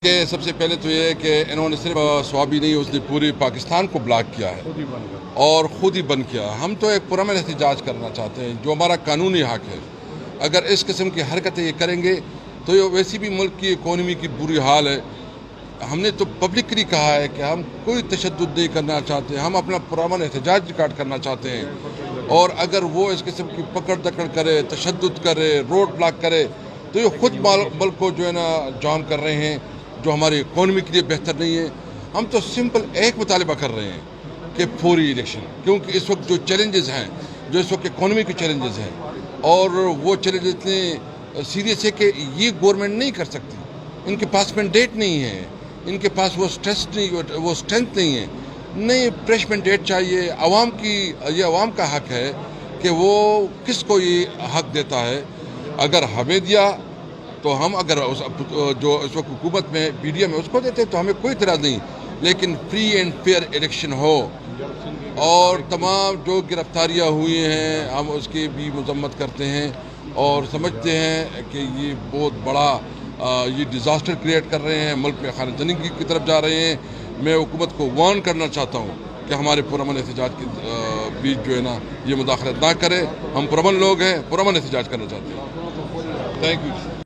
کہ سب سے پہلے تو یہ ہے کہ انہوں نے صرف سوابی نہیں، اس نے پوری پاکستان کو بلاک کیا ہے اور خود ہی بند کیا۔ ہم تو ایک پرامن احتجاج کرنا چاہتے ہیں جو ہمارا قانونی حق ہے۔ اگر اس قسم کی حرکتیں یہ کریں گے تو یہ ویسی بھی ملک کی اکانومی کی بری حال ہے۔ ہم نے تو پبلکلی کہا ہے کہ ہم کوئی تشدد نہیں کرنا چاہتے، ہم اپنا پرامن احتجاج ریکارڈ کرنا چاہتے ہیں، اور اگر وہ اس قسم کی پکڑ دکڑ کرے، تشدد کرے، روڈ بلاک کرے تو یہ خود ملک کو جو ہے نا جام کر رہے ہیں، جو ہماری اکانومی کے لیے بہتر نہیں ہے۔ ہم تو سمپل ایک مطالبہ کر رہے ہیں کہ فوری الیکشن، کیونکہ اس وقت جو چیلنجز ہیں، جو اس وقت اکانومی کے چیلنجز ہیں، اور وہ چیلنجز اتنے سیریس ہے کہ یہ گورنمنٹ نہیں کر سکتی۔ ان کے پاس مینڈیٹ نہیں ہے، ان کے پاس وہ اسٹرینتھ نہیں ہے، نہیں فریش مینڈیٹ چاہیے۔ عوام کی یہ عوام کا حق ہے کہ وہ کس کو یہ حق دیتا ہے۔ اگر ہمیں دیا تو ہم، اگر جو اس وقت حکومت میں PDM ہے اس کو دیتے تو ہمیں کوئی اعتراض نہیں، لیکن فری اینڈ فیئر الیکشن ہو۔ اور تمام جو گرفتاریاں ہوئی ہیں ہم اس کی بھی مذمت کرتے ہیں اور سمجھتے ہیں کہ یہ بہت بڑا یہ ڈیزاسٹر کریٹ کر رہے ہیں، ملک میں خانہ جنگی کی طرف جا رہے ہیں۔ میں حکومت کو وارن کرنا چاہتا ہوں کہ ہمارے پرامن احتجاج کے بیچ جو ہے نا یہ مداخلت نہ کرے۔ ہم پرامن لوگ ہیں، پرامن احتجاج کرنا چاہتے ہیں۔ Thank you.